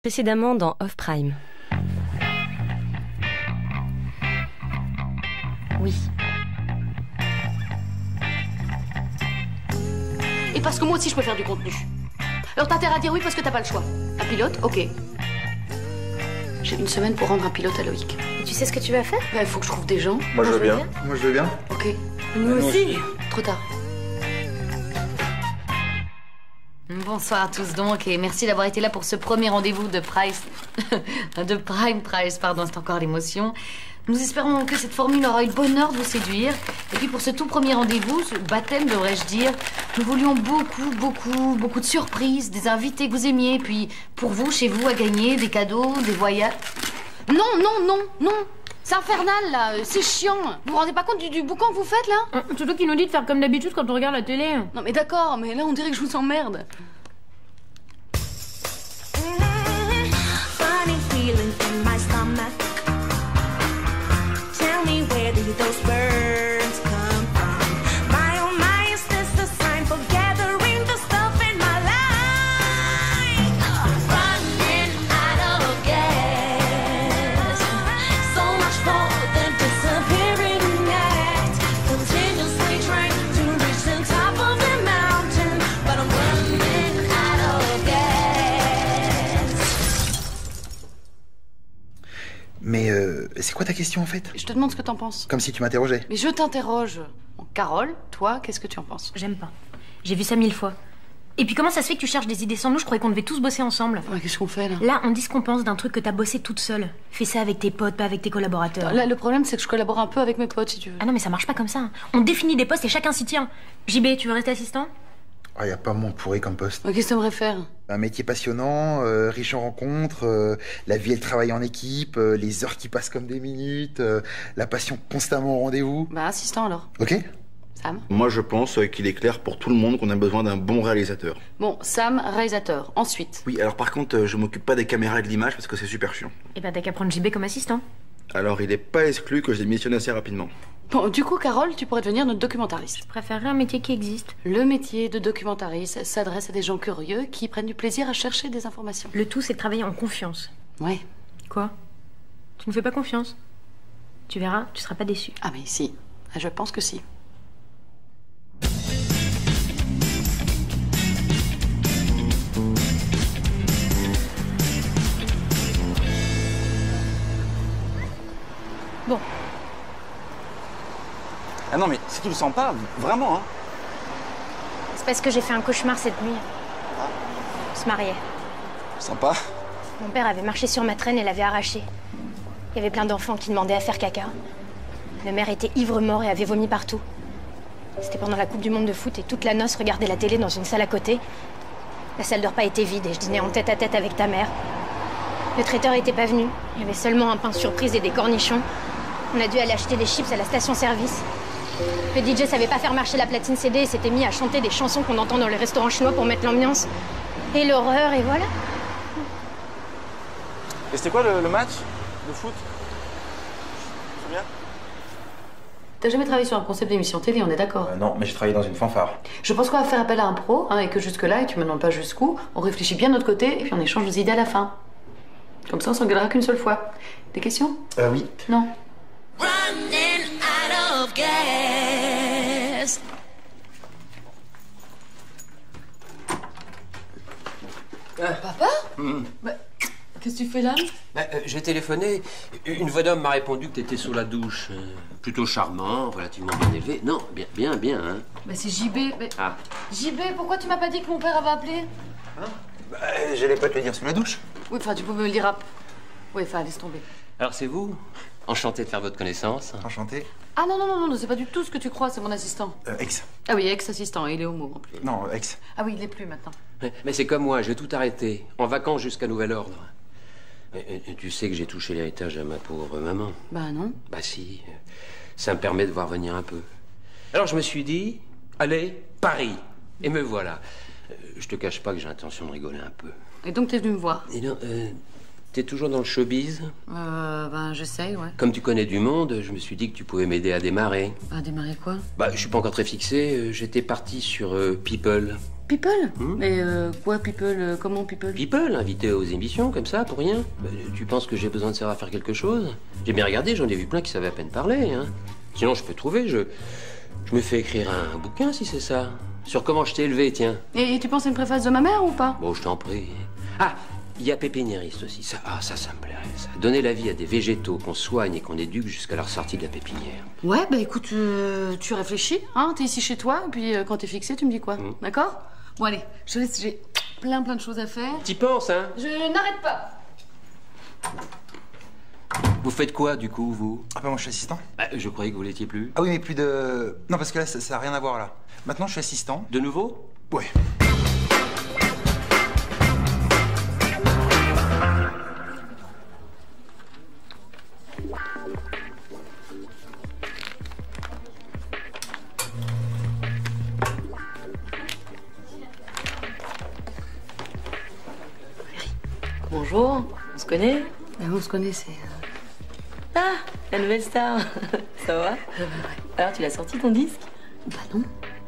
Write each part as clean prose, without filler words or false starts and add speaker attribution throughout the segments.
Speaker 1: Précédemment dans Off Prime.
Speaker 2: Oui. Et parce que moi aussi je peux faire du contenu. Alors t'as intérêt à dire oui parce que t'as pas le choix. Un pilote, ok. J'ai une semaine pour rendre un pilote à Loïc.
Speaker 3: Et tu sais ce que tu vas faire?
Speaker 2: Bah, il faut que je trouve des gens.
Speaker 4: Moi je veux bien. Moi je veux bien.
Speaker 2: Ok.
Speaker 3: Nous aussi.
Speaker 2: Trop tard.
Speaker 5: Bonsoir à tous donc et merci d'avoir été là pour ce premier rendez-vous de Price. de Prime Price, pardon, c'est encore l'émotion. Nous espérons que cette formule aura eu le bonheur de vous séduire. Et puis pour ce tout premier rendez-vous, ce baptême devrais-je dire, nous voulions beaucoup de surprises, des invités que vous aimiez, et puis pour vous, chez vous, à gagner, des cadeaux, des voyages. Non. C'est infernal, là. C'est chiant. Vous vous rendez pas compte du boucan que vous faites, là?
Speaker 3: C'est toi qui nous dis de faire comme d'habitude quand on regarde la télé.
Speaker 2: Non, mais d'accord, mais là, on dirait que je vous emmerde.
Speaker 6: Funny feeling in my stomach. Tell me where did those birds come from? My oh my, is this a sign for gathering the stuff in my life? Running out of gas. So much for the disappearing act. Continuously trying to reach the top of the mountain, but I'm running out of gas.
Speaker 4: Mais c'est quoi ta question en fait?
Speaker 2: Je te demande ce que t'en penses.
Speaker 4: Comme si tu m'interrogeais.
Speaker 2: Mais je t'interroge. Bon, Carole, toi, qu'est-ce que tu en penses?
Speaker 3: J'aime pas. J'ai vu ça 1000 fois. Et puis comment ça se fait que tu cherches des idées sans nous? Je croyais qu'on devait tous bosser ensemble.
Speaker 2: Ouais, qu'est-ce qu'on fait, là?
Speaker 3: Là, on dit ce qu'on pense d'un truc que t'as bossé toute seule. Fais ça avec tes potes, pas avec tes collaborateurs.
Speaker 2: Là, le problème, c'est que je collabore un peu avec mes potes, si tu veux.
Speaker 3: Ah non, mais ça marche pas comme ça. On définit des postes et chacun s'y tient. JB, tu veux rester assistant?
Speaker 4: Ah, y a pas moins pourri comme poste.
Speaker 2: Qu'est-ce que t'aimerais faire?
Speaker 4: Un métier passionnant, riche en rencontres, la vie et le travail en équipe, les heures qui passent comme des minutes, la passion constamment au rendez-vous.
Speaker 2: Bah, assistant, alors.
Speaker 4: Ok?
Speaker 2: Sam?
Speaker 7: Moi, je pense qu'il est clair pour tout le monde qu'on a besoin d'un bon réalisateur.
Speaker 2: Bon, Sam, réalisateur. Ensuite.
Speaker 7: Oui, alors par contre, je m'occupe pas des caméras et de l'image parce que c'est super chiant.
Speaker 3: Eh ben, t'as qu'à prendre JB comme assistant.
Speaker 7: Alors, il est pas exclu que je démissionne assez rapidement.
Speaker 2: Bon, du coup, Carole, tu pourrais devenir notre documentariste.
Speaker 3: Je préférerais un métier qui existe.
Speaker 2: Le métier de documentariste s'adresse à des gens curieux qui prennent du plaisir à chercher des informations.
Speaker 3: Le tout, c'est de travailler en confiance.
Speaker 2: Ouais.
Speaker 3: Quoi? Tu me fais pas confiance? Tu verras, tu seras pas déçu.
Speaker 2: Ah, mais si. Je pense que si.
Speaker 3: Bon.
Speaker 8: Ah non, mais si tu le sens pas, vraiment, hein.
Speaker 3: C'est parce que j'ai fait un cauchemar cette nuit. On se mariait.
Speaker 8: Sympa.
Speaker 3: Mon père avait marché sur ma traîne et l'avait arrachée. Il y avait plein d'enfants qui demandaient à faire caca. Ma mère était ivre-mort et avait vomi partout. C'était pendant la Coupe du Monde de foot et toute la noce regardait la télé dans une salle à côté. La salle de repas était vide et je dînais en tête-à-tête avec ta mère. Le traiteur était pas venu. Il y avait seulement un pain surprise et des cornichons. On a dû aller acheter des chips à la station-service. Le DJ savait pas faire marcher la platine CD et s'était mis à chanter des chansons qu'on entend dans les restaurants chinois pour mettre l'ambiance. Et l'horreur, et voilà.
Speaker 8: Et c'était quoi le match de foot? C'est bien?
Speaker 2: T'as jamais travaillé sur un concept d'émission télé, on est d'accord?
Speaker 4: Non, mais j'ai travaillé dans une fanfare.
Speaker 2: Je pense qu'on va faire appel à un pro, hein, et que jusque-là, et tu me demandes pas jusqu'où, on réfléchit bien de notre côté, et puis on échange nos idées à la fin. Comme ça, on s'engueulera qu'une seule fois. Des questions?
Speaker 4: Oui.
Speaker 2: Non.
Speaker 6: Running out of gas.
Speaker 2: Papa? Bah, qu'est-ce que tu fais là?
Speaker 9: J'ai téléphoné. Une voix d'homme m'a répondu que t'étais sous la douche. Plutôt charmant, relativement bien élevé. Non, bien, hein.
Speaker 2: Bah, c'est JB. Mais...
Speaker 9: Ah.
Speaker 2: JB, pourquoi tu m'as pas dit que mon père avait appelé?
Speaker 4: J'allais pas te le dire sous la douche.
Speaker 2: Oui, enfin, tu peux me le dire à... Oui, enfin, laisse tomber.
Speaker 9: Alors c'est vous? Enchanté de faire votre connaissance.
Speaker 4: Enchanté.
Speaker 2: Ah non, c'est pas du tout ce que tu crois, c'est mon assistant.
Speaker 4: Ex.
Speaker 2: Ah oui, ex-assistant, il est homo en plus.
Speaker 4: Non, ex.
Speaker 2: Ah oui, il l'est plus maintenant.
Speaker 9: Mais c'est comme moi, j'ai tout arrêté. En vacances jusqu'à nouvel ordre. Et tu sais que j'ai touché l'héritage à ma pauvre maman.
Speaker 2: Bah non.
Speaker 9: Bah si. Ça me permet de voir venir un peu. Alors je me suis dit, allez, Paris. Et me voilà. Je te cache pas que j'ai l'intention de rigoler un peu.
Speaker 2: Et donc t'es venu me voir?
Speaker 9: Et non, t'es toujours dans le showbiz?
Speaker 2: Ben j'essaye, ouais.
Speaker 9: Comme tu connais du monde, je me suis dit que tu pouvais m'aider à démarrer.
Speaker 2: À démarrer quoi?
Speaker 9: Bah, je suis pas encore très fixé. J'étais parti sur People.
Speaker 5: People? Mais quoi, People? Comment People?
Speaker 9: People, invité aux émissions, comme ça, pour rien. Tu penses que j'ai besoin de savoir faire quelque chose? J'ai bien regardé, j'en ai vu plein qui savaient à peine parler, hein. Sinon, je peux trouver, je me fais écrire un bouquin, si c'est ça. Sur comment je t'ai élevé, tiens.
Speaker 5: Et tu penses à une préface de ma mère ou pas?
Speaker 9: Bon, je t'en prie. Ah, il y a pépiniériste aussi. Ça me plairait, ça. Donner la vie à des végétaux qu'on soigne et qu'on éduque jusqu'à leur sortie de la pépinière.
Speaker 5: Ouais, bah écoute, tu réfléchis, hein, t'es ici chez toi, et puis quand t'es fixé, tu me dis quoi, d'accord? Bon allez, je te laisse, j'ai plein de choses à faire.
Speaker 9: T'y penses, hein?
Speaker 5: Je n'arrête pas.
Speaker 9: Vous faites quoi, du coup, vous?
Speaker 1: Ah bah moi je suis assistant.
Speaker 9: Bah, je croyais que vous l'étiez plus.
Speaker 1: Ah oui mais plus de... Non parce que là ça a rien à voir là. Maintenant je suis assistant.
Speaker 9: De nouveau?
Speaker 1: Ouais.
Speaker 10: Bonjour, on se connaît?
Speaker 5: On se connaît, c'est...
Speaker 10: Ah, la nouvelle star. Ça va? Alors, tu l'as sorti ton disque?
Speaker 5: Bah non.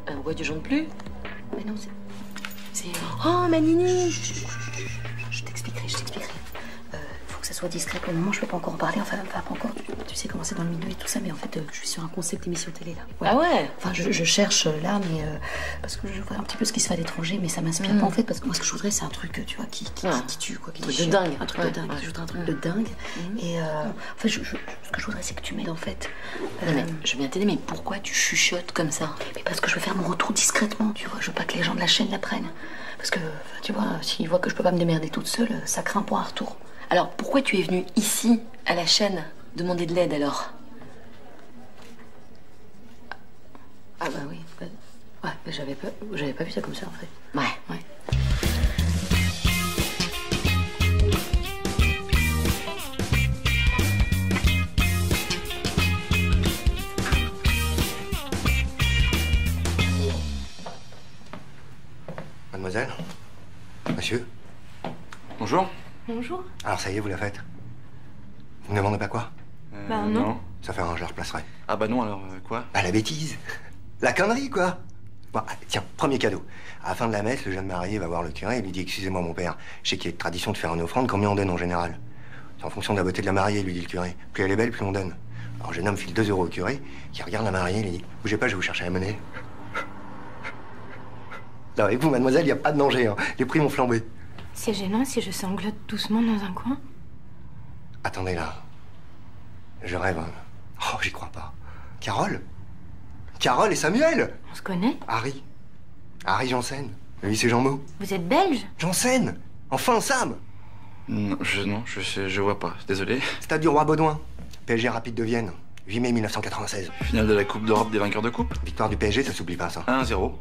Speaker 10: On voit du jaune plus?
Speaker 5: Mais non, c'est...
Speaker 10: Oh, ma Nini!
Speaker 5: Je t'expliquerai. Faut que ça soit discret pour le moment, je peux pas encore en parler, enfin pas encore, tu sais comment c'est dans le milieu et tout ça, mais en fait, je suis sur un concept émission télé là.
Speaker 10: Ah ouais?
Speaker 5: Enfin, je cherche là, mais parce que je vois un petit peu ce qui se fait à l'étranger, mais ça m'inspire pas en fait, parce que moi ce que je voudrais, c'est un truc, tu vois, qui tue, quoi. Qui
Speaker 10: truc
Speaker 5: déchire.
Speaker 10: de dingue.
Speaker 5: Un truc de dingue. Je voudrais un truc de dingue. Et en fait, ce que je voudrais, c'est que tu m'aides en fait.
Speaker 10: Non, mais je viens t'aider, mais pourquoi tu chuchotes comme ça?
Speaker 5: Mais parce que je veux faire mon retour discrètement, tu vois, je veux pas que les gens de la chaîne l'apprennent. Parce que, tu vois, s'ils voient que je peux pas me démerder toute seule, ça craint pour un retour.
Speaker 10: Alors, pourquoi tu es venue ici, à la chaîne, demander de l'aide alors?
Speaker 5: Ah bah oui. Ouais, j'avais pas vu ça comme ça en fait.
Speaker 10: Ouais.
Speaker 11: Mademoiselle? Monsieur?
Speaker 8: Bonjour.
Speaker 10: Bonjour.
Speaker 11: Alors ça y est, vous la faites? Vous ne demandez pas quoi?
Speaker 10: Bah non.
Speaker 11: Ça fait un, je la replacerai.
Speaker 8: Ah bah non, alors quoi?
Speaker 11: Bah la bêtise. La connerie, quoi. Bon, tiens, premier cadeau. À la fin de la messe, le jeune marié va voir le curé et lui dit: excusez-moi mon père, je sais qu'il y a une tradition de faire une offrande, combien on donne en général? C'est en fonction de la beauté de la mariée, lui dit le curé. Plus elle est belle, plus on donne. Alors le jeune homme file 2 euros au curé, qui regarde la mariée et lui dit: bougez pas, je vais vous chercher la monnaie. Non, avec vous, mademoiselle, il n'y a pas de danger, hein. Les prix vont flamber.
Speaker 3: C'est gênant si je sanglote doucement dans un coin?
Speaker 11: Attendez là. Je rêve. Hein. Oh, j'y crois pas. Carole? Carole et Samuel?
Speaker 3: On se connaît?
Speaker 11: Harry. Harry Janssen. Lui, c'est Jean-Mo.
Speaker 3: Vous êtes belge?
Speaker 11: Janssen! Enfin, Sam!
Speaker 8: Non, je vois pas, désolé.
Speaker 11: Stade du Roi Baudouin. PSG Rapide de Vienne. 8 mai 1996.
Speaker 8: Finale de la Coupe d'Europe des vainqueurs de coupe.
Speaker 11: Victoire du PSG, ça s'oublie pas, ça.
Speaker 8: 1-0.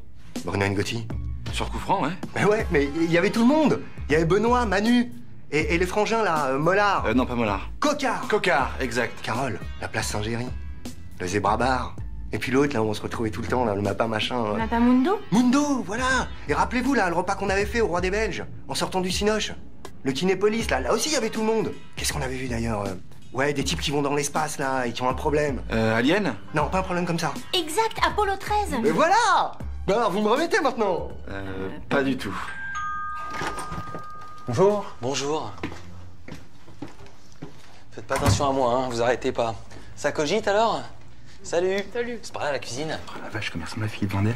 Speaker 11: Bruno Ngotti.
Speaker 8: Sur coup franc, ouais.
Speaker 11: Mais ouais, mais il y avait tout le monde. Il y avait Benoît, Manu. Et les frangins, là, Mollard.
Speaker 8: Non, pas Mollard.
Speaker 11: Cocard.
Speaker 8: Cocard, exact.
Speaker 11: Carole, la place Saint-Géry. Le Zebra Bar. Et puis l'autre, là, où on se retrouvait tout le temps, là, le Mappa machin.
Speaker 3: Mappa Mundo?
Speaker 11: Mundo, voilà. Et rappelez-vous, là, le repas qu'on avait fait au Roi des Belges, en sortant du Cinoche. Le Kinépolis, là aussi, il y avait tout le monde. Qu'est-ce qu'on avait vu, d'ailleurs? Ouais, des types qui vont dans l'espace, là, et qui ont un problème.
Speaker 8: Alien?
Speaker 11: Non, pas un problème comme ça.
Speaker 3: Exact, Apollo 13!
Speaker 11: Mais voilà! Bah alors, vous me remettez, maintenant?
Speaker 8: Pas du tout.
Speaker 1: Bonjour.
Speaker 12: Bonjour. Faites pas attention à moi, hein, vous arrêtez pas. Ça cogite alors? Salut.
Speaker 5: Salut.
Speaker 12: C'est par là la cuisine?
Speaker 1: Oh la vache, comme il ressemble à Philippe Vandel.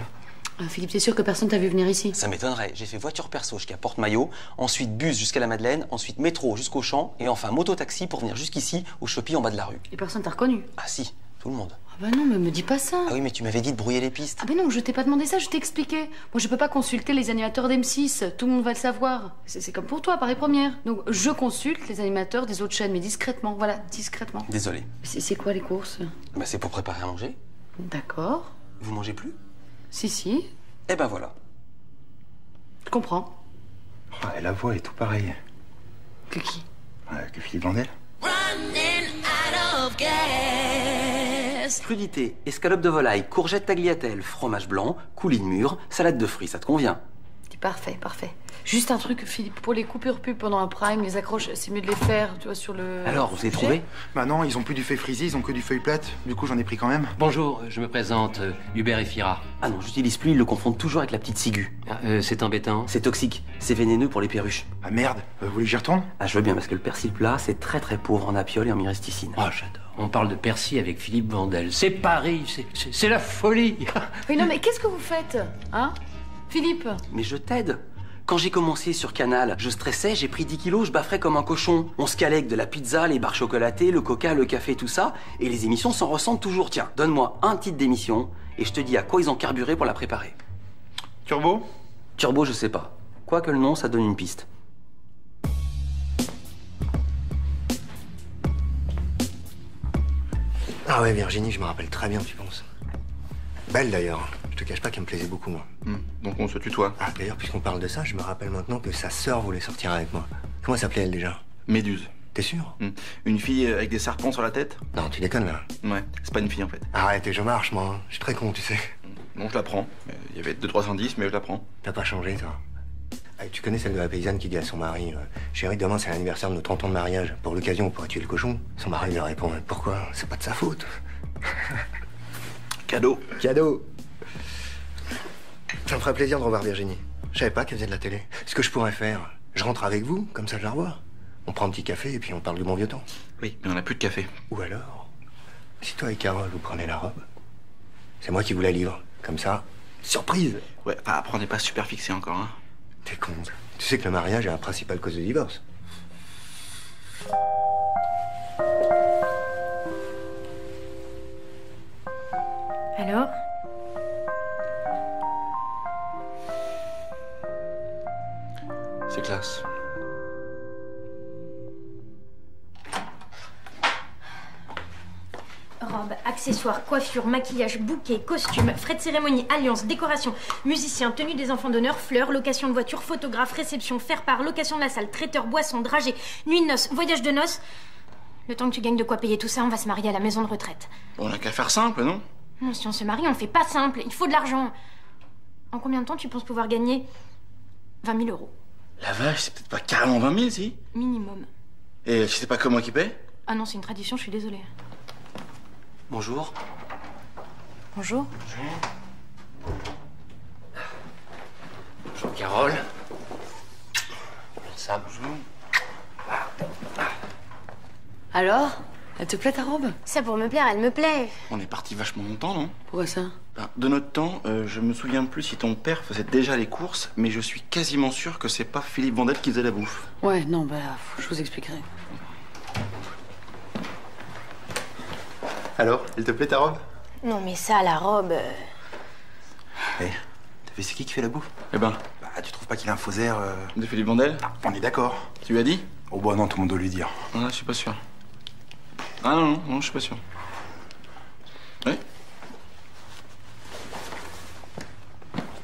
Speaker 5: Philippe, t'es sûr que personne t'a vu venir ici?
Speaker 12: Ça m'étonnerait. J'ai fait voiture perso jusqu'à Porte-Maillot, ensuite bus jusqu'à la Madeleine, ensuite métro jusqu'au Champ, et enfin moto-taxi pour venir jusqu'ici, au Shoppy en bas de la rue.
Speaker 5: Et personne t'a reconnu?
Speaker 12: Ah si, tout le monde.
Speaker 5: Ah bah non, mais me dis pas ça.
Speaker 12: Ah oui, mais tu m'avais dit de brouiller les pistes.
Speaker 5: Ah bah non, je t'ai pas demandé ça, je t'ai expliqué. Moi, je peux pas consulter les animateurs d'M6, tout le monde va le savoir. C'est comme pour toi, Paris Première. Donc, je consulte les animateurs des autres chaînes, mais discrètement, voilà, discrètement.
Speaker 12: Désolé.
Speaker 5: C'est quoi les courses?
Speaker 12: Bah c'est pour préparer à manger.
Speaker 5: D'accord.
Speaker 12: Vous mangez plus?
Speaker 5: Si.
Speaker 12: Eh ben voilà.
Speaker 5: Je comprends.
Speaker 1: Oh, et la voix est tout pareille.
Speaker 5: Que qui?
Speaker 1: Que Philippe Vandel.
Speaker 12: Crudité, escalope de volaille, courgette tagliatelle, fromage blanc, coulis de mûre, salade de fruits, ça te convient?
Speaker 2: Parfait, parfait. Juste un truc, Philippe, pour les coupures pub pendant un prime, les accroches, c'est mieux de les faire, tu vois, sur le...
Speaker 12: Alors, vous avez
Speaker 2: sujet.
Speaker 12: trouvé?
Speaker 1: Bah non, ils ont plus du feuille frisé, ils ont que du feuille plate. Du coup, j'en ai pris quand même.
Speaker 9: Bonjour, je me présente, Hubert et Fira.
Speaker 12: Ah non, j'utilise plus, ils le confondent toujours avec la petite ciguë.
Speaker 9: C'est embêtant.
Speaker 12: C'est toxique, c'est vénéneux pour les perruches.
Speaker 1: Ah merde, vous voulez que j'y retourne?
Speaker 12: Ah, je veux bien, parce que le persil plat, c'est très très pauvre en apiole et en myristicine.
Speaker 9: Oh, j'adore. On parle de Percy avec Philippe Vandel. C'est Paris, c'est la folie.
Speaker 2: Oui, non, mais qu'est-ce que vous faites? Hein? Philippe?
Speaker 12: Mais je t'aide. Quand j'ai commencé sur Canal, je stressais, j'ai pris 10 kilos, je bafferais comme un cochon. On se calait avec de la pizza, les barres chocolatées, le coca, le café, tout ça. Et les émissions s'en ressentent toujours. Tiens, donne-moi un titre d'émission et je te dis à quoi ils ont carburé pour la préparer.
Speaker 1: Turbo?
Speaker 12: Turbo, je sais pas. Quoique le nom, ça donne une piste. Ah ouais, Virginie, je me rappelle très bien, tu penses. Belle d'ailleurs. Je te cache pas qu'elle me plaisait beaucoup, moi.
Speaker 7: Donc on se tutoie.
Speaker 12: Ah, d'ailleurs, puisqu'on parle de ça, je me rappelle maintenant que sa sœur voulait sortir avec moi. Comment s'appelait elle déjà?
Speaker 7: Méduse.
Speaker 12: T'es sûr?
Speaker 7: Une fille avec des serpents sur la tête?
Speaker 12: Non, tu déconnes là.
Speaker 7: Ouais, c'est pas une fille en fait.
Speaker 12: Arrête, et je marche, moi. Je suis très con, tu sais.
Speaker 7: Bon, je la prends. Il y avait 2-3 indices, mais je la prends.
Speaker 12: T'as pas changé, toi. Ah, tu connais celle de la paysanne qui dit à son mari Chérie, demain c'est l'anniversaire de nos 30 ans de mariage. Pour l'occasion, on pourrait tuer le cochon. Son mari lui répond Pourquoi? C'est pas de sa faute.
Speaker 7: Cadeau.
Speaker 12: Cadeau. Ça me ferait plaisir de revoir Virginie. Je savais pas qu'elle faisait de la télé. Ce que je pourrais faire, je rentre avec vous, comme ça je la revois. On prend un petit café et puis on parle du bon vieux temps.
Speaker 7: Oui, mais on n'a plus de café.
Speaker 12: Ou alors, si toi et Carole vous prenez la robe, c'est moi qui vous la livre. Comme ça, surprise.
Speaker 7: Ouais, après on n'est pas super fixé encore, hein.
Speaker 12: T'es con. Tu sais que le mariage est la principale cause de divorce.
Speaker 3: Alors?
Speaker 7: C'est classe.
Speaker 3: Robe, accessoires, coiffure, maquillage, bouquet, costume, frais de cérémonie, alliance, décoration, musicien, tenue des enfants d'honneur, fleurs, location de voiture, photographe, réception, faire-part, location de la salle, traiteur, boisson, dragée, nuit de noces, voyage de noces. Le temps que tu gagnes de quoi payer tout ça, on va se marier à la maison de retraite.
Speaker 7: Bon, on n'a qu'à faire simple, non?
Speaker 3: Non, si on se marie, on fait pas simple. Il faut de l'argent. En combien de temps tu penses pouvoir gagner 20 000 euros?
Speaker 7: La vache, c'est peut-être pas carrément 20 000, si?
Speaker 3: Minimum.
Speaker 7: Et c'est pas comme moi qui paie?
Speaker 3: Ah non, c'est une tradition, je suis désolée.
Speaker 12: Bonjour.
Speaker 2: Bonjour.
Speaker 9: Bonjour Carole. Sam.
Speaker 7: Bonjour.
Speaker 2: Alors? Elle te plaît ta robe?
Speaker 3: Ça pour me plaire, elle me plaît.
Speaker 7: On est parti vachement longtemps, non?
Speaker 2: Pourquoi ça?
Speaker 7: De notre temps, je me souviens plus si ton père faisait déjà les courses, mais je suis quasiment sûr que c'est pas Philippe Vandel qui faisait la bouffe.
Speaker 2: Ouais, non, bah, je vous expliquerai.
Speaker 1: Alors, elle te plaît ta robe?
Speaker 3: Non mais ça, la robe...
Speaker 1: Eh, t'as vu c'est qui fait la bouffe?
Speaker 7: Eh ben,
Speaker 1: Bah, tu trouves pas qu'il a un faux air
Speaker 7: de Philippe Vandel?
Speaker 1: On est d'accord.
Speaker 7: Tu lui as dit?
Speaker 1: Oh bah non, tout le monde doit lui dire.
Speaker 7: Ah, je suis pas sûr. Ah non, je suis pas sûr. Oui?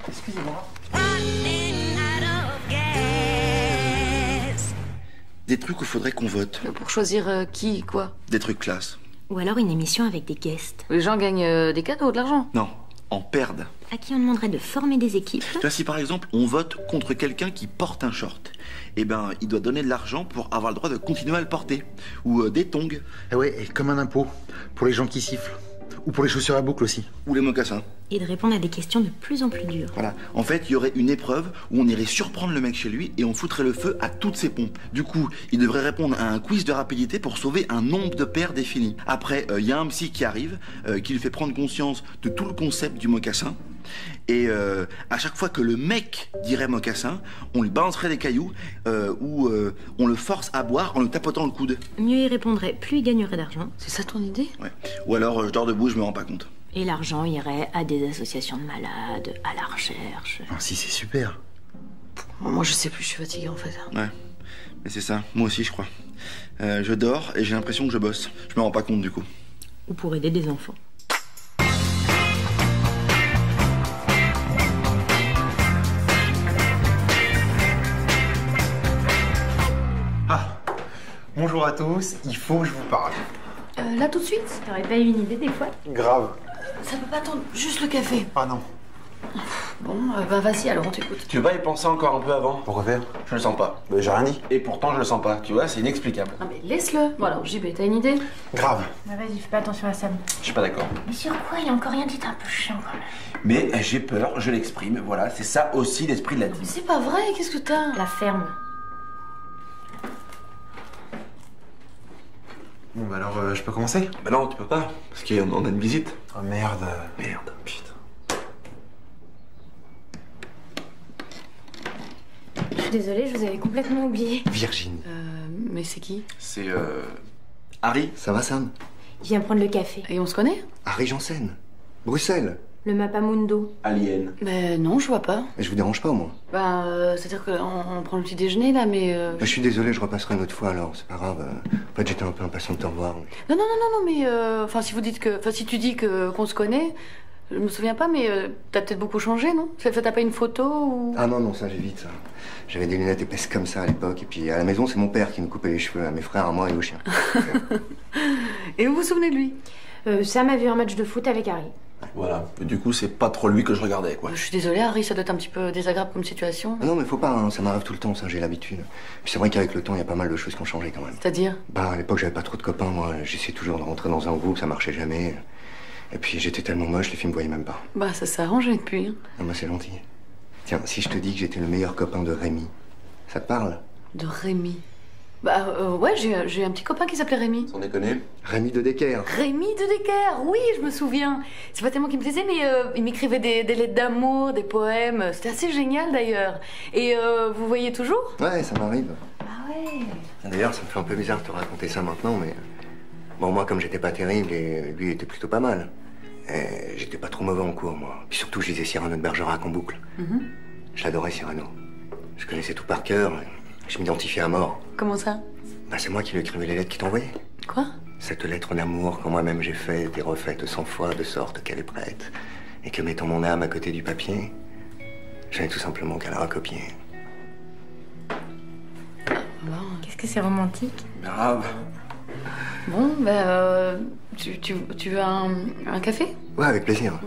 Speaker 1: Excusez-moi.
Speaker 7: Des trucs où faudrait qu'on vote.
Speaker 2: Pour choisir qui, quoi?
Speaker 7: Des trucs classe.
Speaker 3: Ou alors une émission avec des guests.
Speaker 2: Les gens gagnent des cadeaux, de l'argent.
Speaker 7: Non, en perdent.
Speaker 3: À qui on demanderait de former des équipes.
Speaker 7: Tu vois, si par exemple on vote contre quelqu'un qui porte un short, eh ben il doit donner de l'argent pour avoir le droit de continuer à le porter. Ou des tongs.
Speaker 4: Eh ouais, et comme un impôt. Pour les gens qui sifflent. Ou pour les chaussures à boucle aussi.
Speaker 7: Ou les mocassins.
Speaker 3: Et de répondre à des questions de plus en plus dures.
Speaker 7: Voilà. En fait, il y aurait une épreuve où on irait surprendre le mec chez lui et on foutrait le feu à toutes ses pompes. Du coup, il devrait répondre à un quiz de rapidité pour sauver un nombre de paires défini. Après, il y a un psy qui arrive, qui lui fait prendre conscience de tout le concept du mocassin. Et à chaque fois que le mec dirait mocassin, on lui balancerait des cailloux ou on le force à boire en le tapotant le coude.
Speaker 3: Mieux il répondrait, plus il gagnerait d'argent.
Speaker 2: C'est ça ton idée?
Speaker 7: Ouais. Ou alors je dors debout, je me rends pas compte.
Speaker 3: Et l'argent irait à des associations de malades, à la recherche.
Speaker 4: Ah, si, c'est super.
Speaker 2: Moi, je sais plus, je suis fatiguée en fait.
Speaker 7: Ouais. Mais c'est ça, moi aussi je crois. Je dors et j'ai l'impression que je bosse. Je me rends pas compte du coup.
Speaker 3: Ou pour aider des enfants.
Speaker 1: Bonjour à tous, il faut que je vous parle.
Speaker 2: Là tout de suite?
Speaker 3: T'aurais pas eu une idée des fois?
Speaker 1: Grave.
Speaker 2: Ça peut pas attendre, juste le café.
Speaker 1: Ah non.
Speaker 2: Bon, ben vas-y, alors on t'écoute.
Speaker 8: Tu veux pas y penser encore un peu avant? Pourquoi faire? Je le sens pas. Mais j'ai rien dit. Et pourtant, je le sens pas. Tu vois, c'est inexplicable.
Speaker 2: Ah mais laisse-le. Bon alors, JB, t'as une idée?
Speaker 8: Grave.
Speaker 3: Bah vas-y, fais pas attention à Sam.
Speaker 8: Je suis pas d'accord.
Speaker 3: Mais sur quoi? Il a encore rien dit, t'es un peu chiant quand même.
Speaker 8: Mais j'ai peur, je l'exprime. Voilà, c'est ça aussi l'esprit de la team.
Speaker 2: C'est pas vrai, qu'est-ce que t'as?
Speaker 3: La ferme.
Speaker 1: Bon, bah alors, je peux commencer?
Speaker 8: Bah non, tu peux pas. Parce qu'on a une visite.
Speaker 1: Oh merde.
Speaker 8: Merde, putain.
Speaker 3: Je suis désolée, je vous avais complètement oublié.
Speaker 11: Virginie.
Speaker 2: Mais c'est qui?
Speaker 8: C'est Harry.
Speaker 11: Ça va, Sam?
Speaker 3: Il vient prendre le café.
Speaker 2: Et on se connaît?
Speaker 11: Harry Janssen. Bruxelles.
Speaker 3: Le Mapamundo.
Speaker 8: Alien.
Speaker 2: Ben non, je vois pas.
Speaker 11: Mais je vous dérange pas, au moins.
Speaker 2: Ben, c'est-à-dire qu'on prend le petit déjeuner là, mais...
Speaker 11: Je suis désolé, je repasserai une autre fois, alors, c'est pas grave. En fait, j'étais un peu impatient de te revoir.
Speaker 2: Non, mais... Enfin, si vous dites que... Enfin, si tu dis qu'on se connaît, je me souviens pas, mais t'as peut-être beaucoup changé, non? T'as pas une photo ou...
Speaker 11: Ah non, ça j'évite, ça. J'avais des lunettes épaisses comme ça à l'époque, et puis à la maison, c'est mon père qui me coupait les cheveux, à mes frères, à moi et aux chiens.
Speaker 2: Et vous vous souvenez de lui?
Speaker 3: Sam a vu un match de foot avec Harry.
Speaker 8: Voilà. Et du coup, c'est pas trop lui que je regardais, quoi.
Speaker 2: Je suis désolée, Harry, ça doit être un petit peu désagréable comme situation.
Speaker 11: Ah non, mais faut pas, hein, ça m'arrive tout le temps, ça, j'ai l'habitude. Puis c'est vrai qu'avec le temps, il y a pas mal de choses qui ont changé quand même.
Speaker 2: C'est-à-dire?
Speaker 11: Bah, à l'époque, j'avais pas trop de copains, moi. J'essayais toujours de rentrer dans un groupe, ça marchait jamais. Et puis j'étais tellement moche, les filles me voyaient même pas.
Speaker 2: Bah, ça s'est arrangé depuis. Hein.
Speaker 11: Ah bah, c'est gentil. Tiens, si je te dis que j'étais le meilleur copain de Rémi, ça te parle?
Speaker 2: De Rémi? Bah, ouais, j'ai un petit copain qui s'appelait Rémi.
Speaker 8: Sans déconner.
Speaker 11: Rémi de Decker.
Speaker 2: Rémi de Decker, oui, je me souviens. C'est pas tellement qu'il me plaisait, mais il m'écrivait des lettres d'amour, des poèmes. C'était assez génial d'ailleurs. Et vous voyez toujours?
Speaker 11: Ouais, ça m'arrive.
Speaker 2: Ah ouais.
Speaker 11: D'ailleurs, ça me fait un peu bizarre de te raconter ça maintenant, mais... Bon, moi, comme j'étais pas terrible, et lui était plutôt pas mal. Et j'étais pas trop mauvais en cours, moi. Puis surtout, je lisais Cyrano de Bergerac en boucle. J'adorais Cyrano. Je connaissais tout par cœur. Je m'identifiais à mort.
Speaker 2: Comment ça?
Speaker 11: Bah, c'est moi qui lui écrivais les lettres qu'il t'envoyait.
Speaker 2: Quoi?
Speaker 11: Cette lettre d'amour que moi-même j'ai faite et refaite 100 fois de sorte qu'elle est prête. Et que mettant mon âme à côté du papier, j'avais tout simplement qu'à la recopier.
Speaker 3: Qu'est-ce que c'est romantique?
Speaker 8: Grave.
Speaker 2: Bon, bah, tu veux un café?
Speaker 11: Ouais, avec plaisir.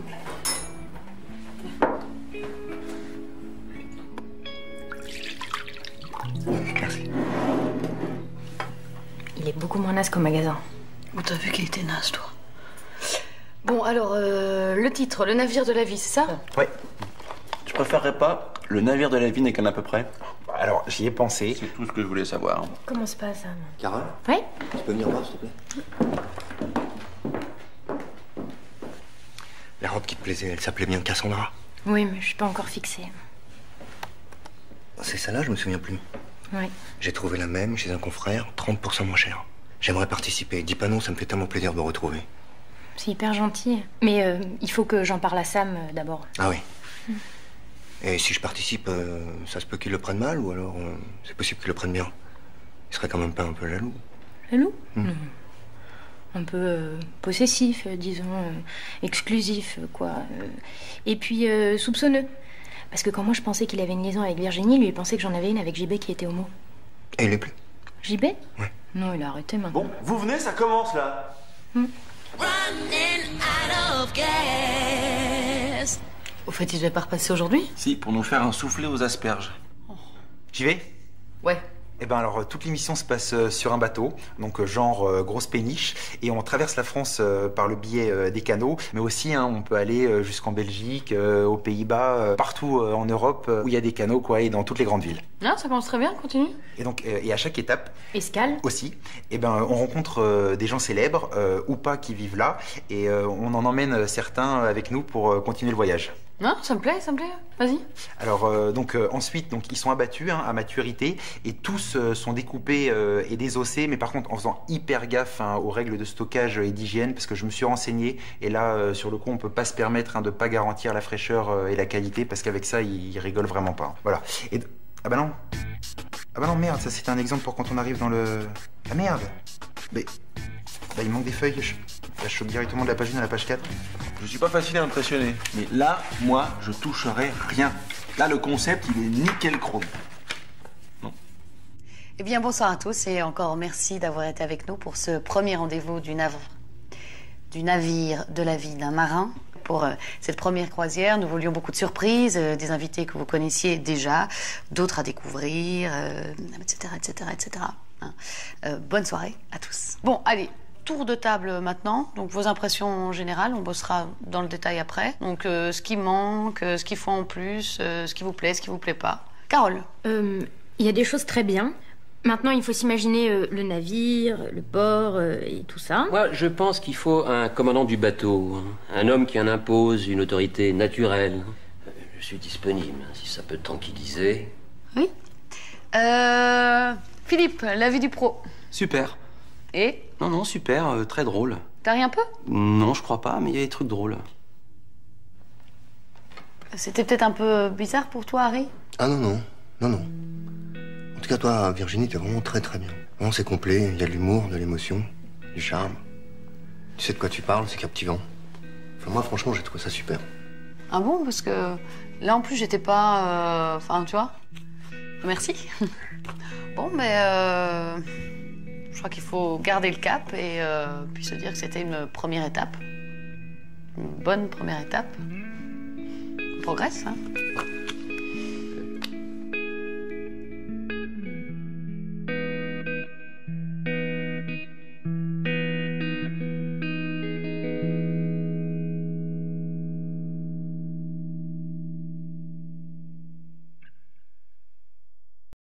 Speaker 11: Merci.
Speaker 3: Il est beaucoup moins naze qu'au magasin.
Speaker 2: Oh, t'as vu qu'il était naze, toi. Bon, alors, le titre, Le navire de la vie, c'est ça?
Speaker 1: Ouais.
Speaker 8: Je préférerais pas. Le navire de la vie n'est qu'un à peu près.
Speaker 1: Alors, j'y ai pensé.
Speaker 8: C'est tout ce que je voulais savoir.
Speaker 3: Comment se passe, Sam?
Speaker 11: Carole,
Speaker 3: Oui?
Speaker 11: tu peux venir voir, s'il te plaît? La robe qui te plaisait, elle s'appelait bien Cassandra.
Speaker 3: Oui, mais je suis pas encore fixée.
Speaker 11: C'est celle-là, je me souviens plus.
Speaker 3: Oui.
Speaker 11: J'ai trouvé la même chez un confrère, 30% moins cher. J'aimerais participer. Dis pas non, ça me fait tellement plaisir de me retrouver.
Speaker 3: C'est hyper gentil. Mais il faut que j'en parle à Sam d'abord.
Speaker 11: Ah oui. Et si je participe, ça se peut qu'il le prenne mal ou alors c'est possible qu'il le prenne bien. Il serait quand même pas un peu jaloux.
Speaker 3: Jaloux? Non. Un peu possessif, disons, exclusif, quoi. Et puis soupçonneux. Parce que quand moi je pensais qu'il avait une liaison avec Virginie, lui il pensait que j'en avais une avec JB qui était homo.
Speaker 11: Et il est plus?
Speaker 3: JB?
Speaker 11: Ouais.
Speaker 3: Non, il a arrêté maintenant.
Speaker 8: Bon, vous venez, ça commence là.
Speaker 2: Au fait, il devait pas repasser aujourd'hui?
Speaker 8: Si, pour nous faire un soufflé aux asperges.
Speaker 1: J'y vais?
Speaker 2: Ouais.
Speaker 1: Eh ben alors, toute l'émission se passe sur un bateau, donc genre grosse péniche, et on traverse la France par le biais des canaux, mais aussi on peut aller jusqu'en Belgique, aux Pays-Bas, partout en Europe où il y a des canaux, quoi, et dans toutes les grandes villes.
Speaker 2: Non, ça commence très bien, continue.
Speaker 1: Et donc, et à chaque étape
Speaker 3: Escale?
Speaker 1: aussi, eh ben on rencontre des gens célèbres ou pas qui vivent là, et on en emmène certains avec nous pour continuer le voyage.
Speaker 2: Non, ça me plaît, vas-y.
Speaker 1: Alors ensuite ils sont abattus à maturité et tous sont découpés et désossés, mais par contre en faisant hyper gaffe aux règles de stockage et d'hygiène, parce que je me suis renseigné et là sur le coup on peut pas se permettre de pas garantir la fraîcheur et la qualité, parce qu'avec ça ils rigolent vraiment pas. Voilà. Et ah bah non merde, ça c'était un exemple pour quand on arrive dans le... Ah merde. Mais bah, il manque des feuilles. Là, je saute directement de la page 1 à la page 4.
Speaker 8: Je suis pas facile à impressionner, mais là, moi, je toucherai rien. Là, le concept, il est nickel chrome.
Speaker 5: Eh bien, bonsoir à tous et encore merci d'avoir été avec nous pour ce premier rendez-vous du navire de la vie d'un marin. Pour cette première croisière, nous voulions beaucoup de surprises, des invités que vous connaissiez déjà, d'autres à découvrir, etc., etc., etc. Hein. Bonne soirée à tous. Bon, allez, tour de table maintenant. Donc vos impressions générales, on bossera dans le détail après. Donc ce qui manque, ce qu'il faut en plus, ce qui vous plaît, ce qui vous plaît pas. Carole.
Speaker 3: Il y a des choses très bien. Maintenant, il faut s'imaginer le navire, le port et tout ça.
Speaker 9: Moi, je pense qu'il faut un commandant du bateau, hein. Un homme qui en impose une autorité naturelle. Je suis disponible, si ça peut te tranquilliser.
Speaker 5: Oui. Philippe, l'avis du pro.
Speaker 12: Super.
Speaker 5: Et
Speaker 12: Non, super, très drôle.
Speaker 5: t'as rien peu?
Speaker 12: Non, je crois pas, mais il y a des trucs drôles.
Speaker 5: C'était peut-être un peu bizarre pour toi, Harry?
Speaker 11: Ah non. En tout cas, toi, Virginie, t'es vraiment très très bien. Vraiment, c'est complet, il y a de l'humour, de l'émotion, du charme. Tu sais de quoi tu parles, c'est captivant. Enfin, moi, franchement, j'ai trouvé ça super.
Speaker 5: Ah bon? Parce que là, en plus, j'étais pas... Enfin, tu vois? Merci. Bon, mais... je crois qu'il faut garder le cap et puis se dire que c'était une première étape. Une bonne première étape. On progresse, hein?